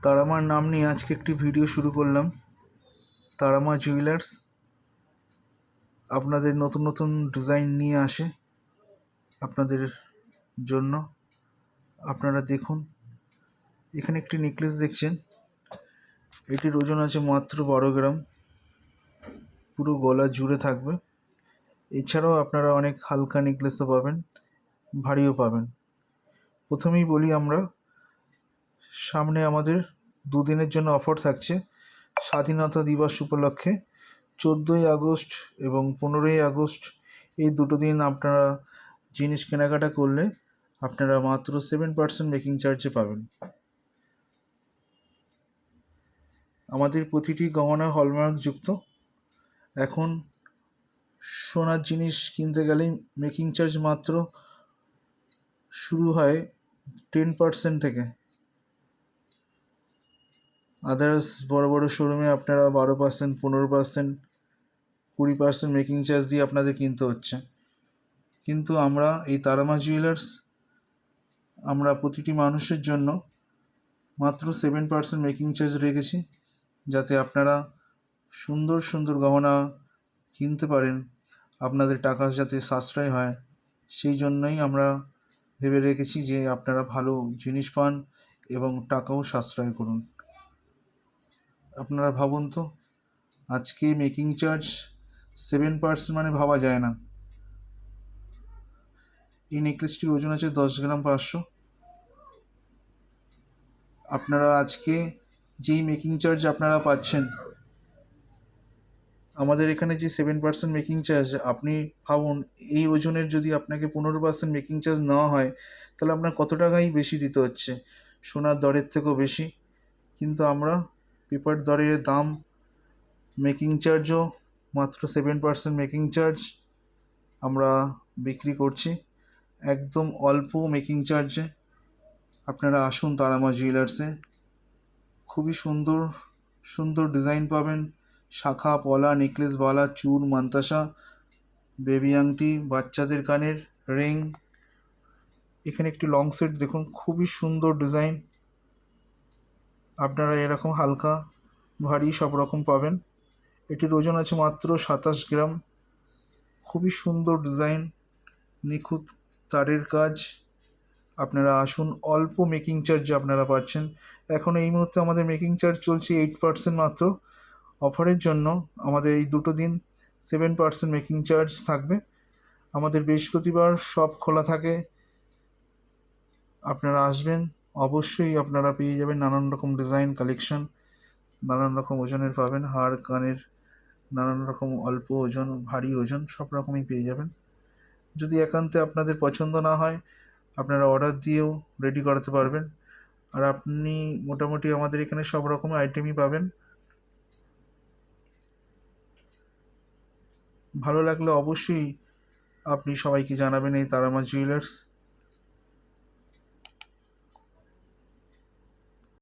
তারামার নাম নিয়ে আজকে একটি ভিডিও শুরু করলাম। তারামা জুয়েলার্স আপনাদের নতুন নতুন ডিজাইন নিয়ে আসে আপনাদের জন্য। আপনারা দেখুন, এখানে একটি নেকলেস দেখছেন, এটির ওজন আছে মাত্র 12 গ্রাম, পুরো গলা জুড়ে থাকবে। এছাড়াও আপনারা অনেক হালকা নেকলেসও পাবেন, ভারীও পাবেন। প্রথমেই বলি, আমরা সামনে আমাদের দুদিনের জন্য অফার থাকছে স্বাধীনতা দিবস উপলক্ষে। 14ই আগস্ট এবং 15ই আগস্ট এই দুটো দিন আপনারা জিনিস কেনাকাটা করলে আপনারা মাত্র 7% মেকিং চার্জে পাবেন। আমাদের প্রতিটি গহনা হলমার্কযুক্ত। এখন সোনার জিনিস কিনতে গেলেই মেকিং চার্জ মাত্র শুরু হয় 10% থেকে। আদার্স বড় বড় শোরুমে আপনারা 12%, 15%, 20% মেকিং চার্জ দিয়ে আপনাদের কিনতে হচ্ছে। কিন্তু আমরা এই তারামা জুয়েলার্স আমরা প্রতিটি মানুষের জন্য মাত্র 7% মেকিং চার্জ রেখেছি, যাতে আপনারা সুন্দর সুন্দর গহনা কিনতে পারেন, আপনাদের টাকা যাতে সাশ্রয় হয়। সেই জন্যই আমরা ভেবে রেখেছি যে আপনারা ভালো জিনিস পান এবং টাকাও সাশ্রয় করুন। আপনারা ভাবুন তো, আজকে মেকিং চার্জ 7% মানে ভাবা যায় না। এই নেকলেসটির ওজন আছে 10 গ্রাম 500। আপনারা আজকে যেই মেকিং চার্জ আপনারা পাচ্ছেন, আমাদের এখানে যে 7% মেকিং চার্জ, আপনি ভাবুন এই ওজনের যদি আপনাকে 15% মেকিং চার্জ নেওয়া হয়, তাহলে আপনার কত টাকাই বেশি দিতে হচ্ছে, সোনার দরের থেকেও বেশি। কিন্তু আমরা পেপার দরের দাম, মেকিং চার্জও মাত্র 7% মেকিং চার্জ আমরা বিক্রি করছি, একদম অল্প মেকিং চার্জে। আপনারা আসুন তারামা জুয়েলার্সে, খুবই সুন্দর সুন্দর ডিজাইন পাবেন। শাখা, পলা, নেকলেস, বালা, চূড়, মান্তাসা, বেবি আংটি, বাচ্চাদের কানের রিং। এখানে একটি লং সেট দেখুন, খুবই সুন্দর ডিজাইন। আপনারা এরকম হালকা ভারী সব রকম পাবেন। এটির ওজন আছে মাত্র 27 গ্রাম। খুবই সুন্দর ডিজাইন, নিখুঁত তারের কাজ। আপনারা আসুন, অল্প মেকিং চার্জ আপনারা পাচ্ছেন। এখন এই মুহূর্তে আমাদের মেকিং চার্জ চলছে 8% মাত্র। অফারের জন্য আমাদের এই দুটো দিন 7% মেকিং চার্জ থাকবে। আমাদের বৃহস্পতিবার সব খোলা থাকে। আপনারা আসবেন, অবশ্যই আপনারা পেয়ে যাবেন নানান রকম ডিজাইন কালেকশন, নানান রকম ওজনের পাবেন, হার কানের নানান রকম অল্প ওজন, ভারী ওজন, সব রকমই পেয়ে যাবেন। যদি একান্তে আপনাদের পছন্দ না হয়, আপনারা অর্ডার দিয়েও রেডি করাতে পারবেন। আর আপনি মোটামুটি আমাদের এখানে সব রকমের আইটেমই পাবেন। ভালো লাগলে অবশ্যই আপনি সবাইকে জানাবেন এই তারামা জুয়েলার্স।